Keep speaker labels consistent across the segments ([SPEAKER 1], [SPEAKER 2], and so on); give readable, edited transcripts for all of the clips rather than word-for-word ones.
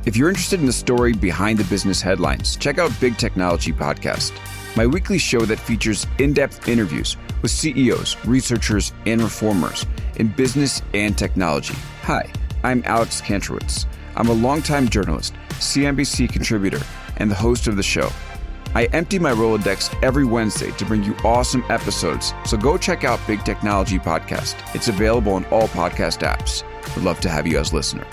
[SPEAKER 1] If you're interested in the story behind the business headlines, check out Big Technology Podcast, my weekly show that features in-depth interviews with CEOs, researchers, and reformers in business and technology. Hi, I'm Alex Kantrowitz. I'm a longtime journalist, CNBC contributor, and the host of the show. I empty my Rolodex every Wednesday to bring you awesome episodes, so go check out Big Technology Podcast. It's available on all podcast apps. Would love to have you as a listener.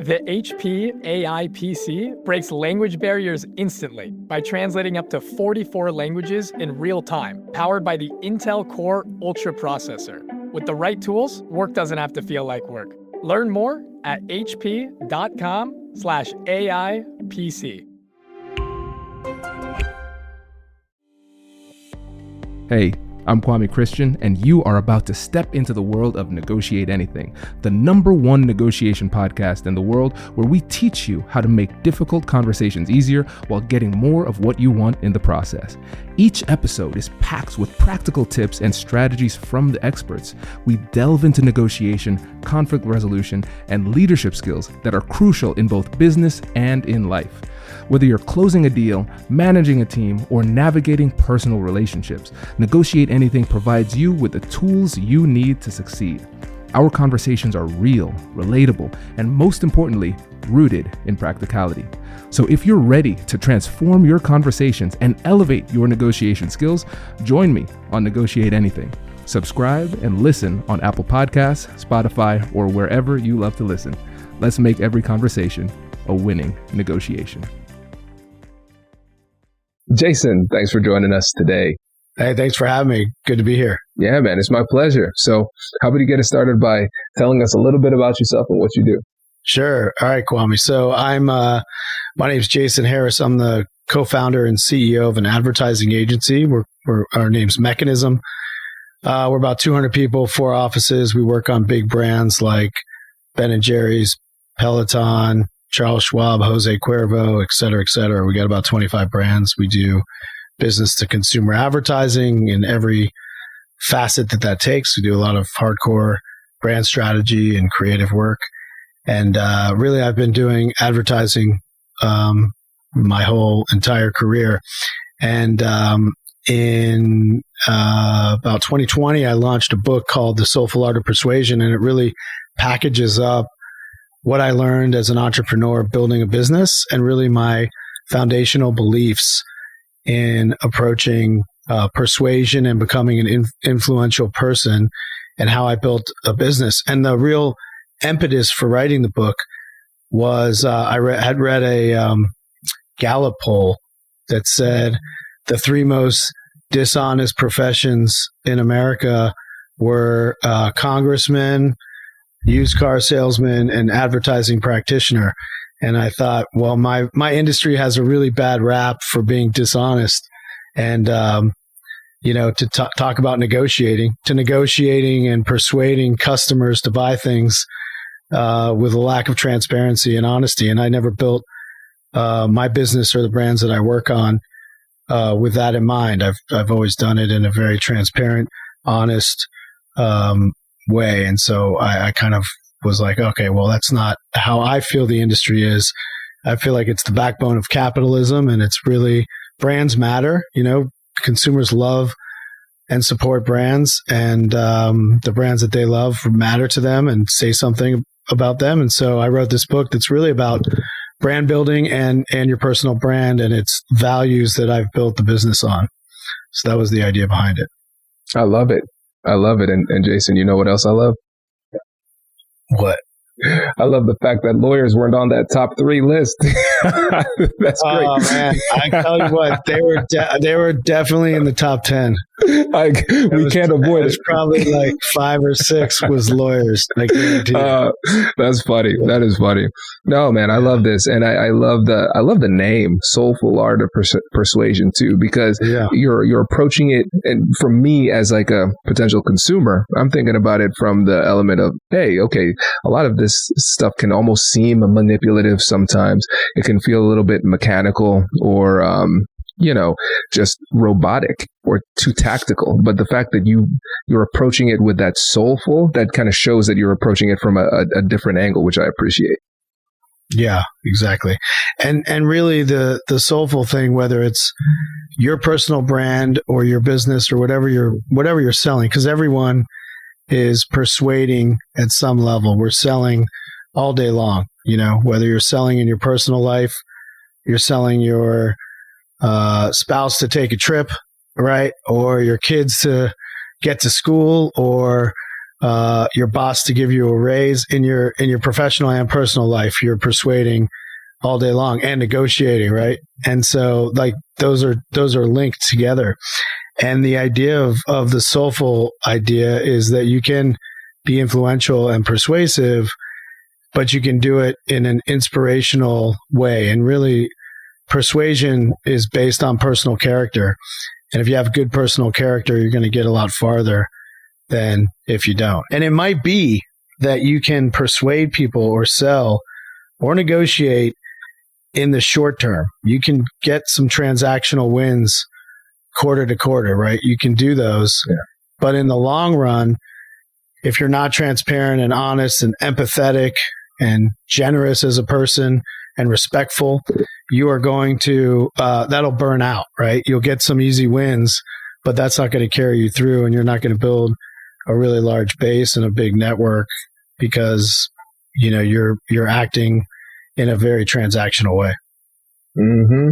[SPEAKER 2] The HP AI PC breaks language barriers instantly by translating up to 44 languages in real time, powered by the Intel Core Ultra processor. With the right tools, work doesn't have to feel like work. Learn more at hp.com/AI PC.
[SPEAKER 3] Hey, I'm Kwame Christian, and you are about to step into the world of Negotiate Anything, the #1 negotiation podcast in the world where we teach you how to make difficult conversations easier while getting more of what you want in the process. Each episode is packed with practical tips and strategies from the experts. We delve into negotiation, conflict resolution, and leadership skills that are crucial in both business and in life. Whether you're closing a deal, managing a team, or navigating personal relationships, Negotiate Anything provides you with the tools you need to succeed. Our conversations are real, relatable, and most importantly, rooted in practicality. So if you're ready to transform your conversations and elevate your negotiation skills, join me on Negotiate Anything. Subscribe and listen on Apple Podcasts, Spotify, or wherever you love to listen. Let's make every conversation a winning negotiation. Jason, thanks for joining us today.
[SPEAKER 4] Hey, thanks for having me. Good to be here.
[SPEAKER 3] Yeah, man, it's my pleasure. So how about you get us started by telling us a little bit about yourself and what you do?
[SPEAKER 4] Sure. All right, Kwame. So my name's Jason Harris. I'm the co-founder and CEO of an advertising agency. Our name's Mechanism. We're about 200 people, 4 offices. We work on big brands like Ben & Jerry's, Peloton, Charles Schwab, Jose Cuervo, et cetera, et cetera. We got about 25 brands. We do business to consumer advertising in every facet that takes. We do a lot of hardcore brand strategy and creative work. And really, I've been doing advertising my whole entire career. And in about 2020, I launched a book called The Soulful Art of Persuasion, and it really packages up what I learned as an entrepreneur building a business and really my foundational beliefs in approaching persuasion and becoming an influential person and how I built a business. And the real impetus for writing the book was I had read a Gallup poll that said the 3 most dishonest professions in America were congressmen, used car salesman, and advertising practitioner. And I thought, well, my industry has a really bad rap for being dishonest. And, to talk about negotiating and persuading customers to buy things with a lack of transparency and honesty. And I never built my business or the brands that I work on with that in mind. I've always done it in a very transparent, honest way. And so I kind of was like, okay, well, that's not how I feel the industry is. I feel like it's the backbone of capitalism, and it's really brands matter. Consumers love and support brands, and the brands that they love matter to them and say something about them. And so I wrote this book that's really about brand building and your personal brand and its values that I've built the business on. So that was the idea behind it.
[SPEAKER 3] I love it. And Jason, you know what else I love?
[SPEAKER 4] What?
[SPEAKER 3] I love the fact that lawyers weren't on that top 3 list. That's great.
[SPEAKER 4] Oh man, I tell you what, they were definitely in the top 10.
[SPEAKER 3] We can't avoid it.
[SPEAKER 4] It's probably like 5 or 6 was lawyers. I guarantee you.
[SPEAKER 3] That's funny. That is funny. No, man, I love this, and I love the name Soulful Art of Persuasion too, because you're approaching it, and for me as like a potential consumer, I'm thinking about it from the element of, hey, okay, a lot of this stuff can almost seem manipulative sometimes. It can feel a little bit mechanical or just robotic or too tactical. But the fact that you're approaching it with that soulful, that kind of shows that you're approaching it from a different angle, which I appreciate.
[SPEAKER 4] Yeah, exactly. And really the soulful thing, whether it's your personal brand or your business or whatever you're selling, because everyone is persuading at some level. We're selling all day long, whether you're selling in your personal life, you're selling your spouse to take a trip, right? Or your kids to get to school, or your boss to give you a raise. In your professional and personal life, you're persuading all day long and negotiating, right? And so like those are linked together. And the idea of the soulful idea is that you can be influential and persuasive, but you can do it in an inspirational way. And really, persuasion is based on personal character. And if you have good personal character, you're going to get a lot farther than if you don't. And it might be that you can persuade people or sell or negotiate in the short term. You can get some transactional wins quarter to quarter, right? You can do those. Yeah. But in the long run, if you're not transparent and honest and empathetic and generous as a person and respectful, you are going to, that'll burn out, right? You'll get some easy wins, but that's not going to carry you through, and you're not going to build a really large base and a big network because, you're acting in a very transactional way.
[SPEAKER 3] Mm-hmm.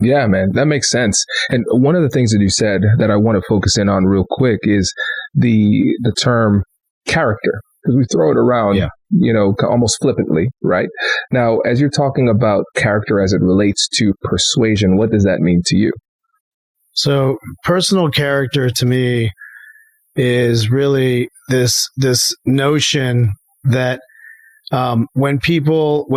[SPEAKER 3] Yeah, man, that makes sense. And one of the things that you said that I want to focus in on real quick is the term character, because we throw it around, almost flippantly, right? Now, as you're talking about character as it relates to persuasion, what does that mean to you?
[SPEAKER 4] So personal character to me is really this notion that when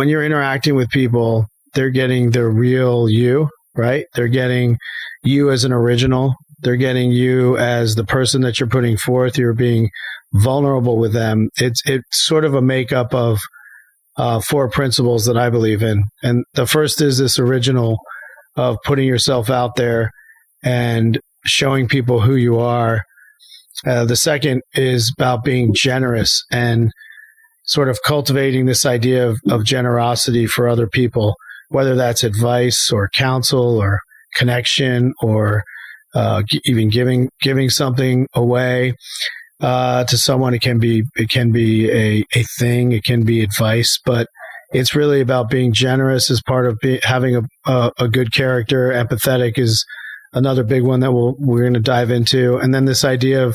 [SPEAKER 4] you're interacting with people, they're getting the real you, right? They're getting you as an original. They're getting you as the person that you're putting forth. You're being vulnerable with them. It's sort of a makeup of 4 principles that I believe in. And the first is this original of putting yourself out there and showing people who you are. The second is about being generous and sort of cultivating this idea of generosity for other people, whether that's advice or counsel or connection or even giving something away to someone. It can be a thing, it can be advice, but it's really about being generous as part of having a good character. Empathetic is another big one that we're going to dive into. And then this idea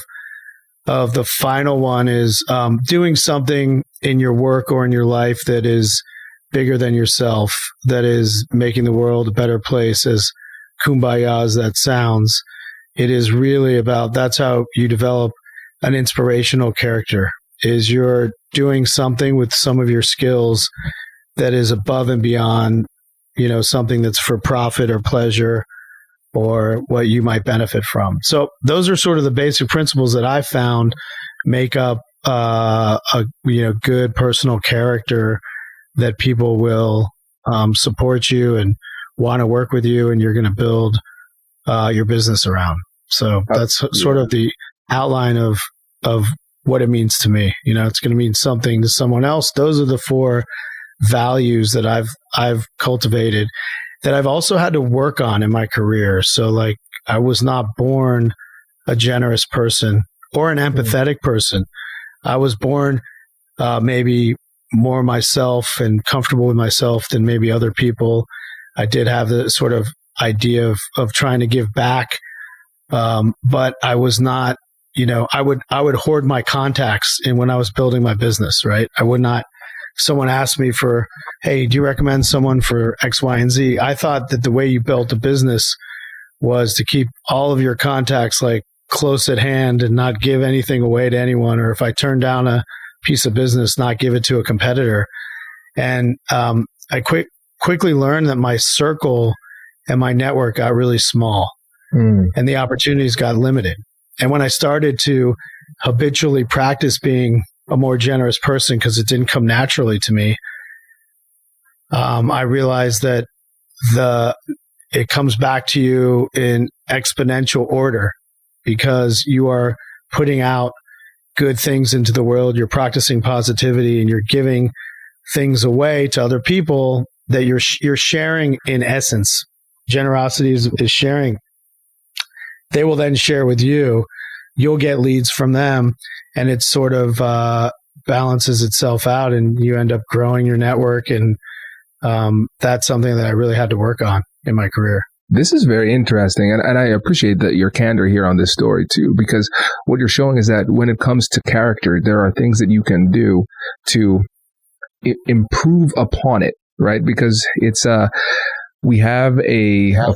[SPEAKER 4] of the final one is doing something in your work or in your life that is bigger than yourself, that is making the world a better place, as kumbaya as that sounds. It is really about, that's how you develop an inspirational character, is you're doing something with some of your skills that is above and beyond, something that's for profit or pleasure or what you might benefit from. So those are sort of the basic principles that I found make up a good personal character that people will support you and want to work with you, and you're going to build your business around. So that's sort of the outline of what it means to me. It's going to mean something to someone else. Those are the 4 values that I've cultivated, that I've also had to work on in my career. So like, I was not born a generous person or an empathetic person. I was born maybe more myself and comfortable with myself than maybe other people. I did have the sort of idea of trying to give back. But I was not, I would hoard my contacts when I was building my business, right? I would not, someone asked me for, hey, do you recommend someone for X, Y, and Z? I thought that the way you built a business was to keep all of your contacts like close at hand and not give anything away to anyone. Or if I turned down a piece of business, not give it to a competitor. And I quickly learned that my circle and my network got really small, and the opportunities got limited. And when I started to habitually practice being a more generous person, because it didn't come naturally to me, I realized that it comes back to you in exponential order, because you are putting out good things into the world, you're practicing positivity, and you're giving things away to other people that you're sharing in essence. Generosity is sharing. They will then share with you. You'll get leads from them, and it sort of balances itself out, and you end up growing your network. And that's something that I really had to work on in my career.
[SPEAKER 3] This is very interesting, and I appreciate that your candor here on this story too, because what you're showing is that when it comes to character, there are things that you can do to improve upon it, right? Because it's of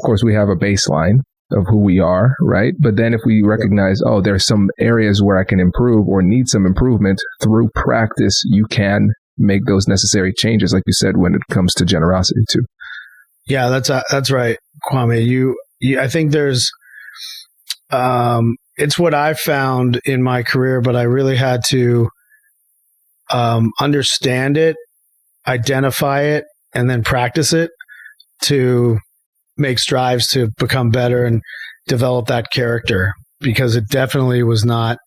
[SPEAKER 3] course we have a baseline of who we are, right? But then if we recognize, there's some areas where I can improve or need some improvement, through practice, you can make those necessary changes, like you said, when it comes to generosity too.
[SPEAKER 4] Yeah, that's right, Kwame. You I think there's, it's what I found in my career, but I really had to understand it, identify it, and then practice it to make strives to become better and develop that character, because it definitely was not,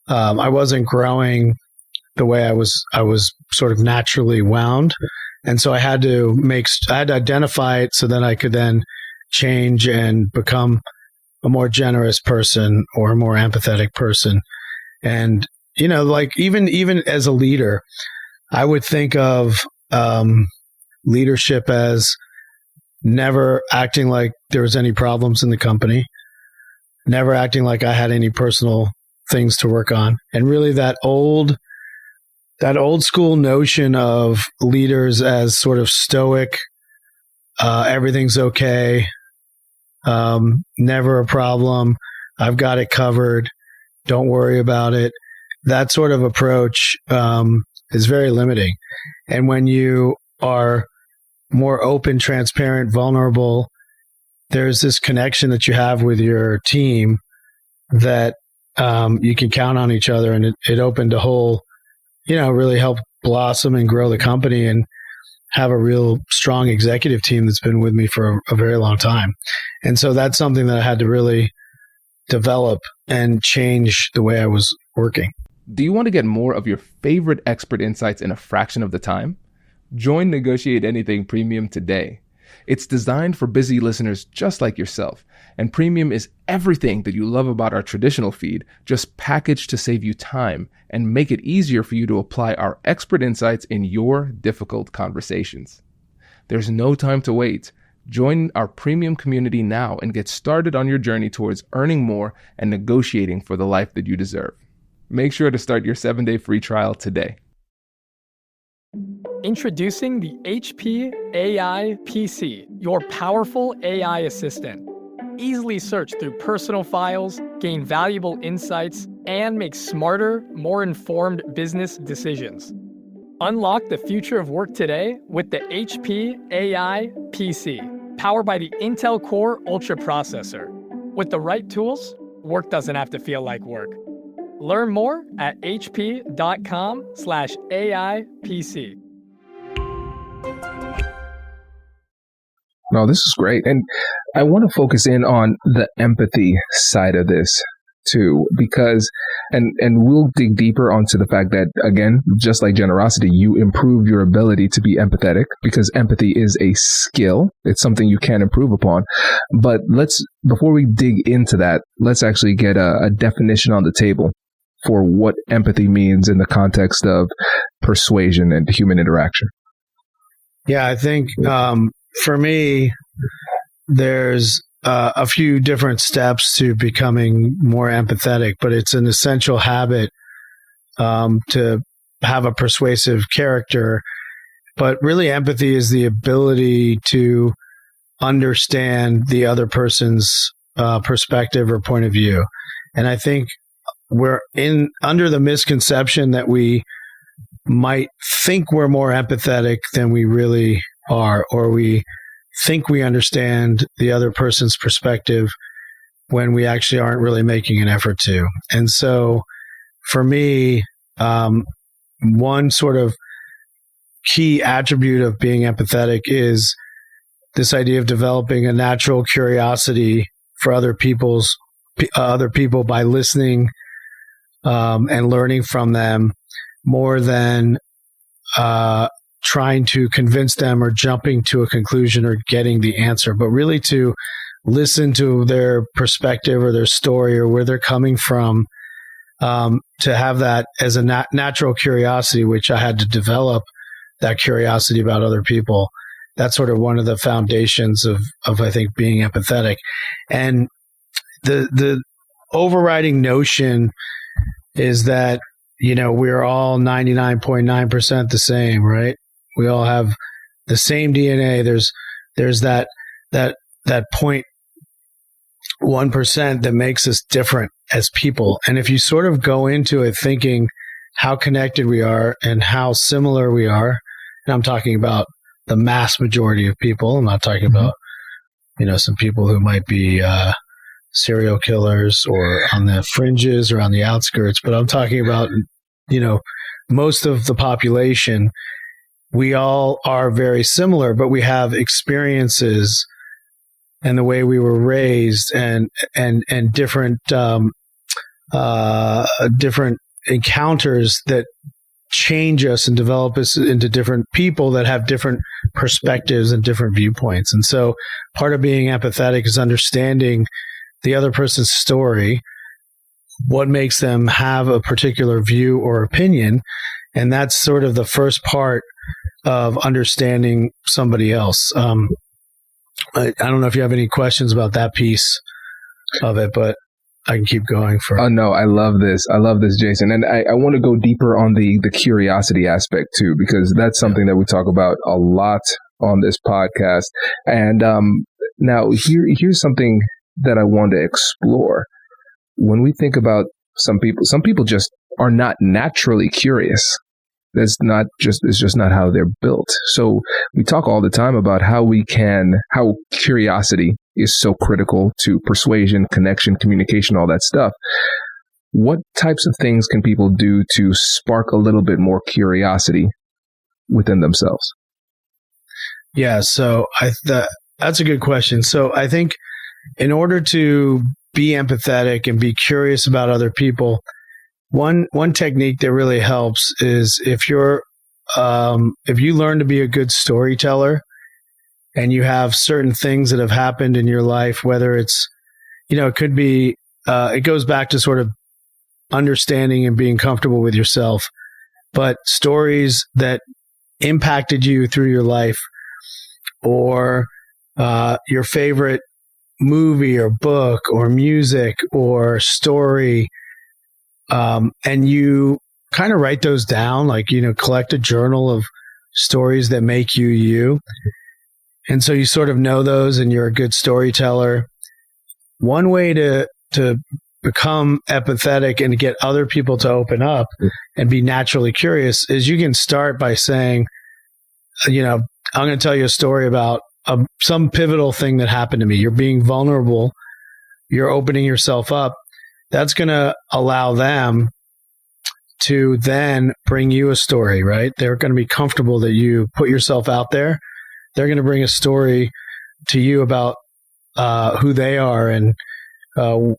[SPEAKER 4] I wasn't growing the way I was sort of naturally wound. And so I had to identify it so that I could then change and become a more generous person or a more empathetic person. And, like even as a leader, I would think of leadership as never acting like there was any problems in the company, never acting like I had any personal things to work on. And really that old school notion of leaders as sort of stoic, everything's okay, never a problem, I've got it covered, don't worry about it. That sort of approach is very limiting. And when you are more open, transparent, vulnerable, there's this connection that you have with your team that you can count on each other. And it opened a whole, really helped blossom and grow the company and have a real strong executive team that's been with me for a very long time. And so that's something that I had to really develop and change the way I was working.
[SPEAKER 3] Do you want to get more of your favorite expert insights in a fraction of the time? Join Negotiate Anything Premium today. It's designed for busy listeners just like yourself, and Premium is everything that you love about our traditional feed, just packaged to save you time and make it easier for you to apply our expert insights in your difficult conversations. There's no time to wait. Join our Premium community now and get started on your journey towards earning more and negotiating for the life that you deserve. Make sure to start your 7-day free trial today.
[SPEAKER 2] Introducing the HP AI PC, your powerful AI assistant. Easily search through personal files, gain valuable insights, and make smarter, more informed business decisions. Unlock the future of work today with the HP AI PC, powered by the Intel Core Ultra processor. With the right tools, work doesn't have to feel like work. Learn more at hp.com/AIPC.
[SPEAKER 3] No, this is great. And I want to focus in on the empathy side of this too, because, and we'll dig deeper onto the fact that, again, just like generosity, you improve your ability to be empathetic, because empathy is a skill. It's something you can improve upon. But before we dig into that, let's actually get a definition on the table for what empathy means in the context of persuasion and human interaction.
[SPEAKER 4] Yeah, I think for me, there's a few different steps to becoming more empathetic, but it's an essential habit to have a persuasive character. But really, empathy is the ability to understand the other person's perspective or point of view. And I think we're under the misconception that we might think we're more empathetic than we really are, or we think we understand the other person's perspective when we actually aren't really making an effort to. And so for me, one sort of key attribute of being empathetic is this idea of developing a natural curiosity for other people by listening and learning from them more than trying to convince them or jumping to a conclusion or getting the answer, but really to listen to their perspective or their story or where they're coming from, to have that as a natural curiosity, which I had to develop that curiosity about other people. That's sort of one of the foundations of I think, being empathetic. And the overriding notion is that, we're all 99.9% the same, right? We all have the same DNA. There's that 0.1% that makes us different as people. And if you sort of go into it thinking how connected we are and how similar we are, and I'm talking about the mass majority of people, I'm not talking about, some people who might be serial killers or on the fringes or on the outskirts, but I'm talking about, most of the population. We all are very similar, but we have experiences and the way we were raised and different different encounters that change us and develop us into different people that have different perspectives and different viewpoints. And so part of being empathetic is understanding the other person's story, what makes them have a particular view or opinion. And that's sort of the first part of understanding somebody else. I don't know if you have any questions about that piece of it, but I can keep going for.
[SPEAKER 3] Oh, no, I love this. I love this, Jason. And I want to go deeper on the curiosity aspect too, because that's something that we talk about a lot on this podcast. And now here's something that I want to explore. When we think about some people just are not naturally curious. It's just not how they're built. So we talk all the time about how curiosity is so critical to persuasion, connection, communication, all that stuff. What types of things can people do to spark a little bit more curiosity within themselves?
[SPEAKER 4] Yeah, so that's a good question. So I think in order to be empathetic and be curious about other people, one technique that really helps is if you learn to be a good storyteller and you have certain things that have happened in your life, whether it's, it could be, it goes back to sort of understanding and being comfortable with yourself, but stories that impacted you through your life, or your favorite movie or book or music or story, and you kind of write those down, like, collect a journal of stories that make you you. And so you sort of know those and you're a good storyteller. One way to become empathetic and to get other people to open up and be naturally curious is you can start by saying, I'm going to tell you a story about some pivotal thing that happened to me. You're being vulnerable. You're opening yourself up. That's going to allow them to then bring you a story, right? They're going to be comfortable that you put yourself out there. They're going to bring a story to you about who they are and,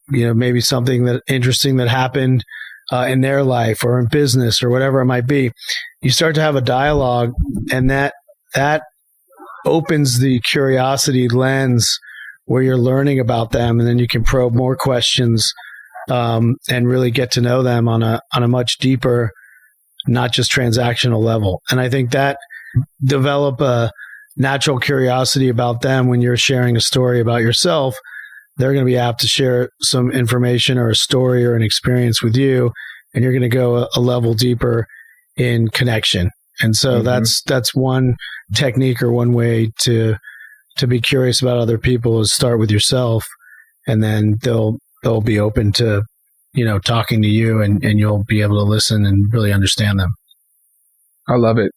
[SPEAKER 4] maybe something that interesting that happened in their life or in business or whatever it might be. You start to have a dialogue, and that opens the curiosity lens where you're learning about them, and then you can probe more questions and really get to know them on a much deeper, not just transactional level. And I think that develop a natural curiosity about them when you're sharing a story about yourself. They're going to be apt to share some information or a story or an experience with you, and you're going to go a level deeper in connection. And so that's one technique or one way to be curious about other people is start with yourself, and then they'll be open to, talking to you, and you'll be able to listen and really understand them.
[SPEAKER 3] I love it.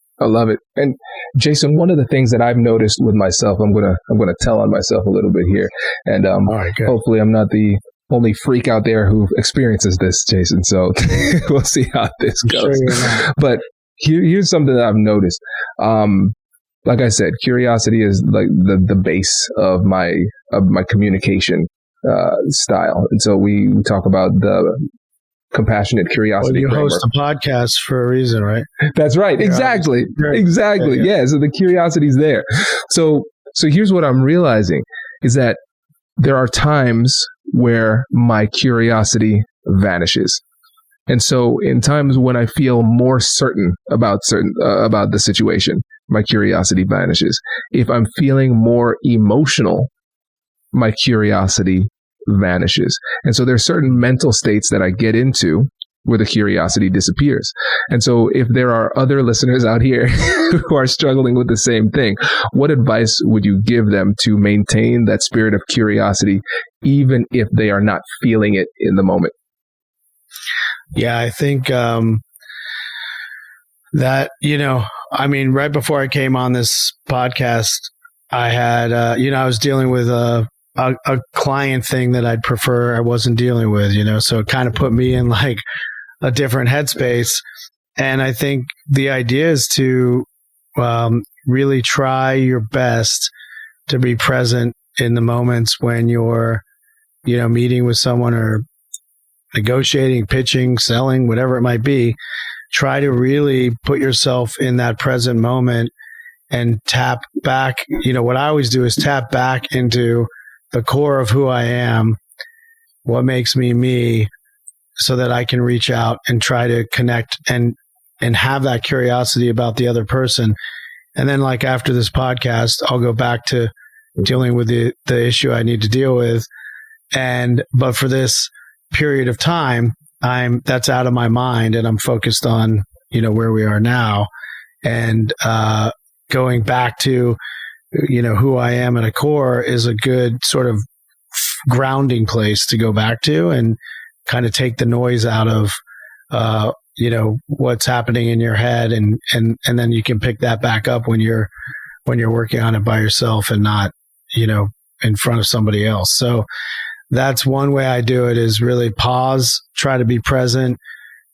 [SPEAKER 3] And Jason, one of the things that I've noticed with myself, I'm gonna tell on myself a little bit here, and hopefully I'm not the only freak out there who experiences this, Jason. So we'll see how this goes.
[SPEAKER 4] Sure you're not.
[SPEAKER 3] But here's something that I've noticed. Like I said, curiosity is like the base of my communication style. And so we talk about the compassionate curiosity
[SPEAKER 4] Well, you
[SPEAKER 3] framework.
[SPEAKER 4] host a podcast for a reason, right?
[SPEAKER 3] That's right. Exactly. Exactly. Yeah. So the curiosity's there. So here's what I'm realizing is that there are times where my curiosity vanishes. And so in times when I feel more certain about the situation, my curiosity vanishes. If I'm feeling more emotional, my curiosity vanishes. And so there's certain mental states that I get into where the curiosity disappears. And so if there are other listeners out here who are struggling with the same thing, what advice would you give them to maintain that spirit of curiosity, even if they are not feeling it in the moment?
[SPEAKER 4] Yeah, I think that, right before I came on this podcast, I had, I was dealing with a client thing that I'd prefer I wasn't dealing with, so it kind of put me in like a different headspace. And I think the idea is to really try your best to be present in the moments when you're, meeting with someone or negotiating, pitching, selling, whatever it might be. Try to really put yourself in that present moment and tap back. What I always do is tap back into the core of who I am, what makes me me, so that I can reach out and try to connect and have that curiosity about the other person. And then like after this podcast, I'll go back to dealing with the issue I need to deal with. But for this period of time, that's out of my mind and I'm focused on, where we are now and, going back to, who I am at a core is a good sort of grounding place to go back to and kind of take the noise out of, what's happening in your head. And then you can pick that back up when you're working on it by yourself and not, in front of somebody else. So that's one way I do it, is really pause, try to be present,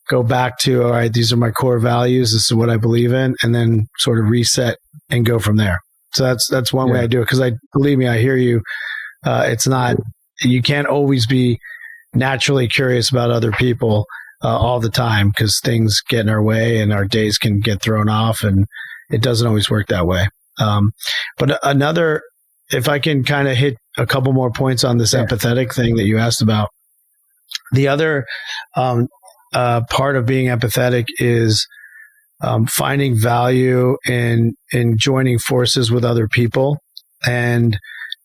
[SPEAKER 4] go back to, all right, these are my core values. This is what I believe in, and then sort of reset and go from there. So that's one way I do it. Cause believe me, I hear you. It's not, you can't always be naturally curious about other people all the time, because things get in our way and our days can get thrown off, and it doesn't always work that way. But another, if I can kind of hit a couple more points on this empathetic thing that you asked about, the other part of being empathetic is finding value in joining forces with other people and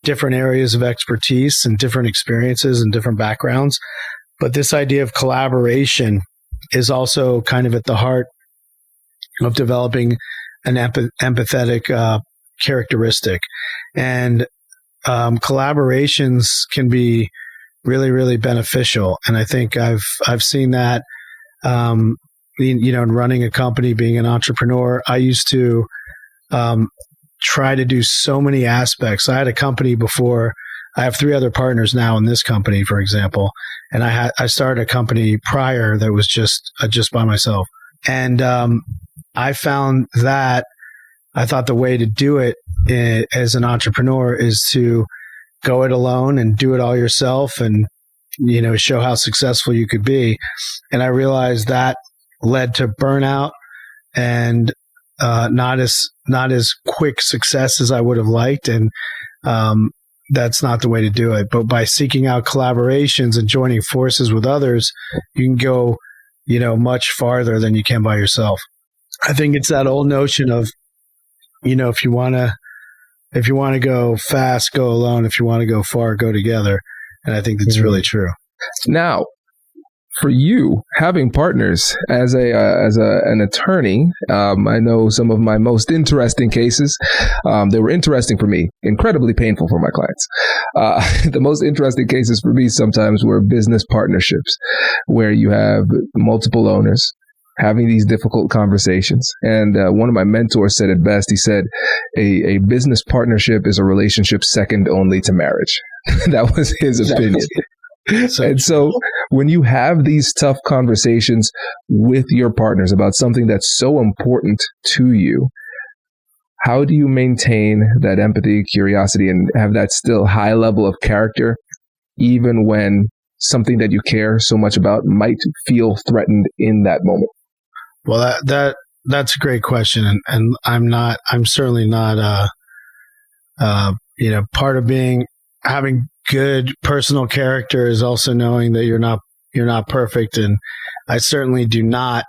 [SPEAKER 4] different areas of expertise and different experiences and different backgrounds. But this idea of collaboration is also kind of at the heart of developing an empathetic characteristic. And collaborations can be really, really beneficial. And I think I've seen that, in running a company, being an entrepreneur. I used to try to do so many aspects. I had a company before. I have 3 other partners now in this company, for example. And I started a company prior that was just by myself. And I found that I thought the way to do it as an entrepreneur is to go it alone and do it all yourself and, show how successful you could be. And I realized that led to burnout and not as quick success as I would have liked. And that's not the way to do it. But by seeking out collaborations and joining forces with others, you can go, much farther than you can by yourself. I think it's that old notion of, if you want to go fast, go alone. If you want to go far, go together. And I think that's really true.
[SPEAKER 3] Now, for you, having partners as an attorney, I know some of my most interesting cases. They were interesting for me, incredibly painful for my clients. The most interesting cases for me sometimes were business partnerships, where you have multiple owners having these difficult conversations. And one of my mentors said it best. He said, a business partnership is a relationship second only to marriage. That was his opinion. And so when you have these tough conversations with your partners about something that's so important to you, how do you maintain that empathy, curiosity, and have that still high level of character, even when something that you care so much about might feel threatened in that moment?
[SPEAKER 4] Well, that's a great question, and I'm certainly not part of having good personal character is also knowing that you're not perfect, and I certainly do not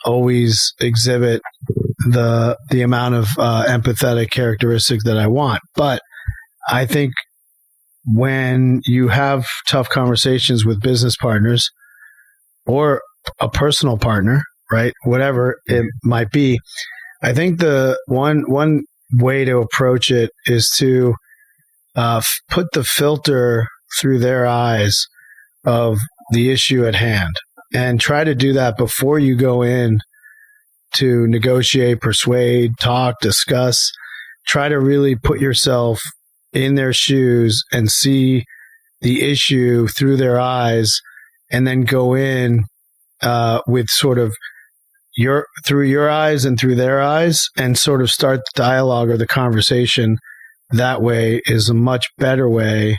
[SPEAKER 4] always exhibit the amount of empathetic characteristic that I want. But I think when you have tough conversations with business partners or a personal partner, right, whatever it might be, I think the one way to approach it is to put the filter through their eyes of the issue at hand, and try to do that before you go in to negotiate, persuade, talk, discuss. Try to really put yourself in their shoes and see the issue through their eyes, and then go in with sort of through your eyes and through their eyes, and sort of start the dialogue or the conversation that way is a much better way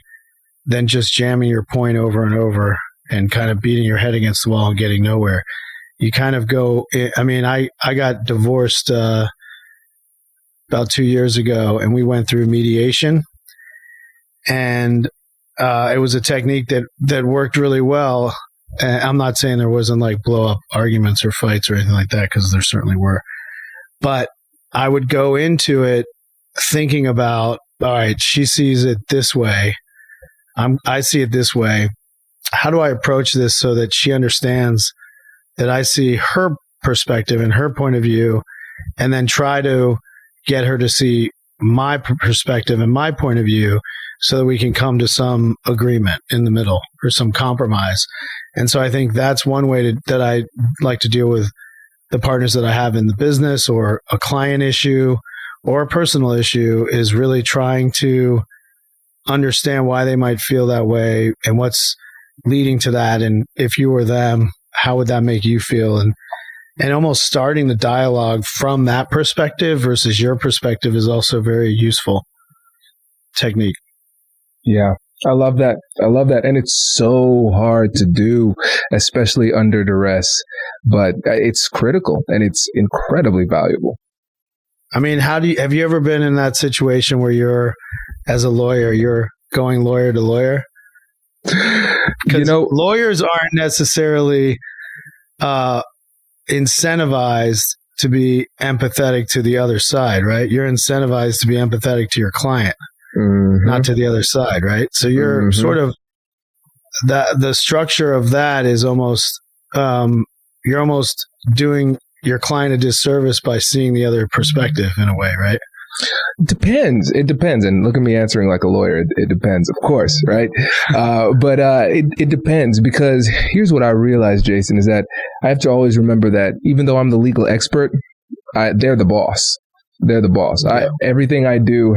[SPEAKER 4] than just jamming your point over and over and kind of beating your head against the wall and getting nowhere. You kind of go, I mean, I got divorced about 2 years ago, and we went through mediation, and it was a technique that worked really well. And I'm not saying there wasn't like blow up arguments or fights or anything like that, because there certainly were. But I would go into it thinking about, all right, she sees it this way. I see it this way. How do I approach this so that she understands that I see her perspective and her point of view, and then try to get her to see my perspective and my point of view so that we can come to some agreement in the middle or some compromise. And so I think that's one way that I like to deal with the partners that I have in the business, or a client issue or a personal issue, is really trying to understand why they might feel that way and what's leading to that. And if you were them, how would that make you feel? And almost starting the dialogue from that perspective versus your perspective is also a very useful technique.
[SPEAKER 3] Yeah, I love that. And it's so hard to do, especially under duress, but it's critical and it's incredibly valuable.
[SPEAKER 4] I mean, have you ever been in that situation where you're, as a lawyer, you're going lawyer to lawyer? Because lawyers aren't necessarily incentivized to be empathetic to the other side, right? You're incentivized to be empathetic to your client, not to the other side, right? So you're sort of, the structure of that is almost, you're almost doing your client a disservice by seeing the other perspective in a way, right?
[SPEAKER 3] It depends. And look at me answering like a lawyer. It depends, of course, right? But it depends, because here's what I realized, Jason, is that I have to always remember that even though I'm the legal expert, they're the boss. They're the boss. Yeah. Everything I do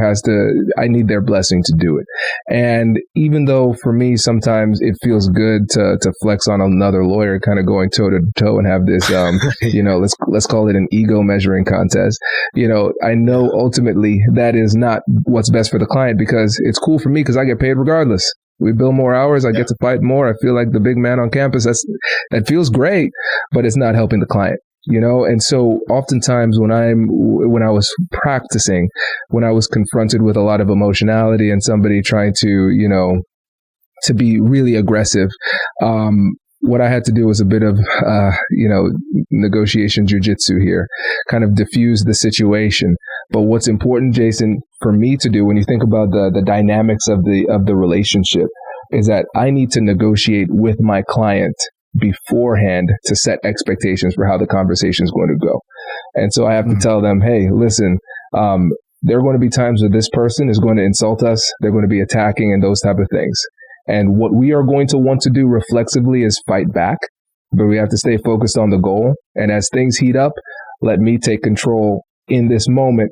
[SPEAKER 3] I need their blessing to do it. And even though for me, sometimes it feels good to flex on another lawyer, kind of going toe to toe and have this, let's call it an ego measuring contest. I know ultimately that is not what's best for the client, because it's cool for me because I get paid regardless. We bill more hours. I get to fight more. I feel like the big man on campus. That feels great, but it's not helping the client. And so oftentimes when I was practicing, when I was confronted with a lot of emotionality and somebody trying to, to be really aggressive, what I had to do was a bit of, negotiation jujitsu here, kind of diffuse the situation. But what's important, Jason, for me to do when you think about the dynamics of the relationship, is that I need to negotiate with my client beforehand to set expectations for how the conversation is going to go. And so I have to tell them, hey, listen, there are going to be times where this person is going to insult us. They're going to be attacking and those type of things. And what we are going to want to do reflexively is fight back, but we have to stay focused on the goal. And as things heat up, let me take control in this moment,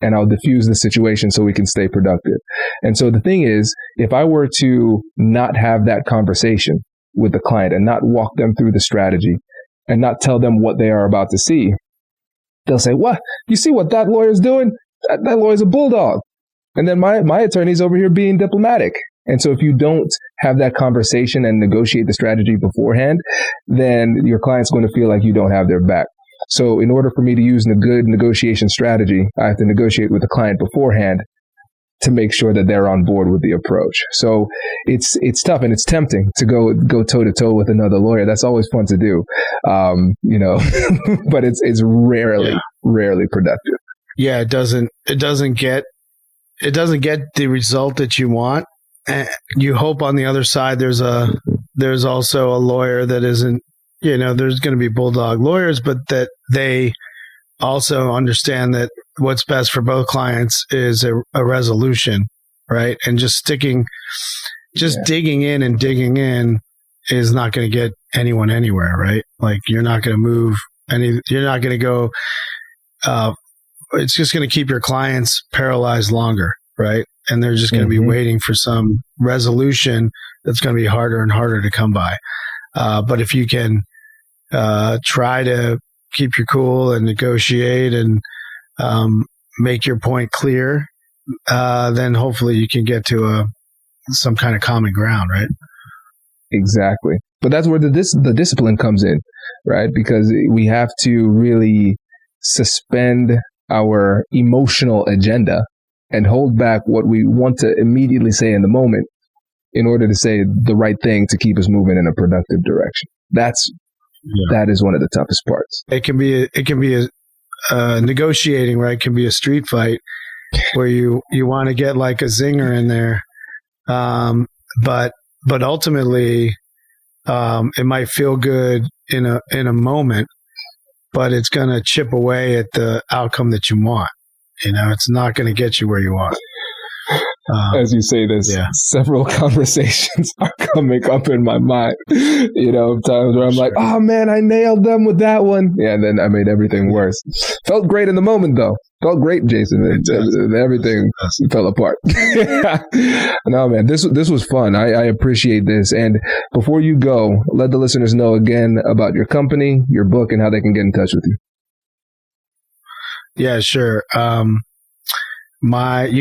[SPEAKER 3] and I'll diffuse the situation so we can stay productive. And so the thing is, if I were to not have that conversation with the client and not walk them through the strategy and not tell them what they are about to see, they'll say, what? You see what that lawyer's doing? That lawyer's a bulldog. And then my attorney's over here being diplomatic. And so if you don't have that conversation and negotiate the strategy beforehand, then your client's going to feel like you don't have their back. So in order for me to use a good negotiation strategy, I have to negotiate with the client beforehand to make sure that they're on board with the approach. So it's tough and it's tempting to go toe to toe with another lawyer. That's always fun to do, but it's rarely productive.
[SPEAKER 4] Yeah, it doesn't get the result that you want. And you hope on the other side there's also a lawyer that isn't, there's going to be bulldog lawyers, but that they also understand that what's best for both clients is a resolution, right? And just digging in is not going to get anyone anywhere, right? Like you're not going to move you're not going to go, it's just going to keep your clients paralyzed longer, right? And they're just going to be waiting for some resolution that's going to be harder and harder to come by. But if you can try to keep your cool and negotiate and make your point clear, then hopefully you can get to some kind of common ground, right?
[SPEAKER 3] Exactly. But that's where the discipline comes in, right? Because we have to really suspend our emotional agenda and hold back what we want to immediately say in the moment in order to say the right thing to keep us moving in a productive direction. That is one of the toughest parts.
[SPEAKER 4] It can be a negotiating, right? It can be a street fight where you want to get like a zinger in there. But ultimately, it might feel good in a moment, but it's going to chip away at the outcome that you want. It's not going to get you where you want.
[SPEAKER 3] As you say this, several conversations are coming up in my mind. Times where I'm like, oh man, I nailed them with that one. Yeah, and then I made everything worse. Felt great in the moment though. Felt great, Jason. Everything fell apart. No, man, this was fun. I appreciate this. And before you go, let the listeners know again about your company, your book, and how they can get in touch with you.
[SPEAKER 4] Yeah, sure. You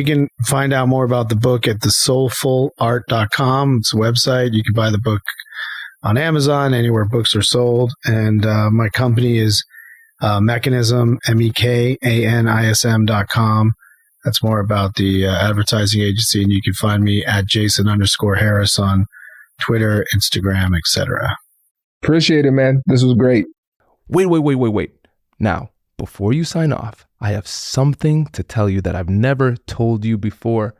[SPEAKER 4] can find out more about the book at the soulfulart.com. It's a website. You can buy the book on Amazon, anywhere books are sold. And my company is Mechanism, mekanism.com. That's more about the advertising agency. And you can find me at Jason_Harris on Twitter, Instagram, etc.
[SPEAKER 3] Appreciate it, man. This was great. Wait. Now, before you sign off, I have something to tell you that I've never told you before.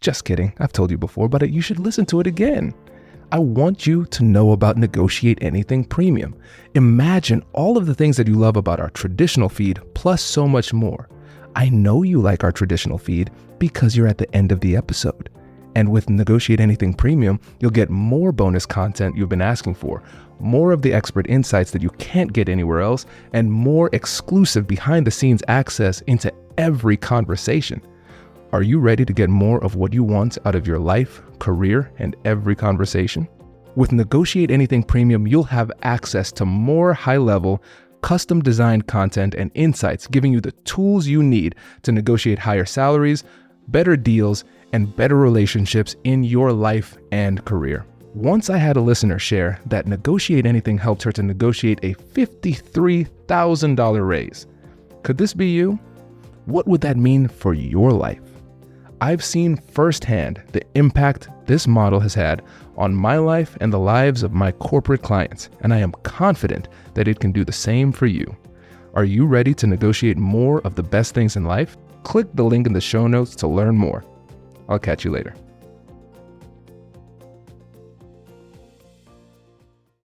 [SPEAKER 3] Just kidding. I've told you before, but you should listen to it again. I want you to know about Negotiate Anything Premium. Imagine all of the things that you love about our traditional feed, plus so much more. I know you like our traditional feed because you're at the end of the episode. And with Negotiate Anything Premium, you'll get more bonus content you've been asking for, more of the expert insights that you can't get anywhere else, and more exclusive behind-the-scenes access into every conversation. Are you ready to get more of what you want out of your life, career, and every conversation? With Negotiate Anything Premium, you'll have access to more high-level, custom-designed content and insights, giving you the tools you need to negotiate higher salaries, better deals, and better relationships in your life and career. Once I had a listener share that Negotiate Anything helped her to negotiate a $53,000 raise. Could this be you? What would that mean for your life? I've seen firsthand the impact this model has had on my life and the lives of my corporate clients, and I am confident that it can do the same for you. Are you ready to negotiate more of the best things in life? Click the link in the show notes to learn more. I'll catch you later.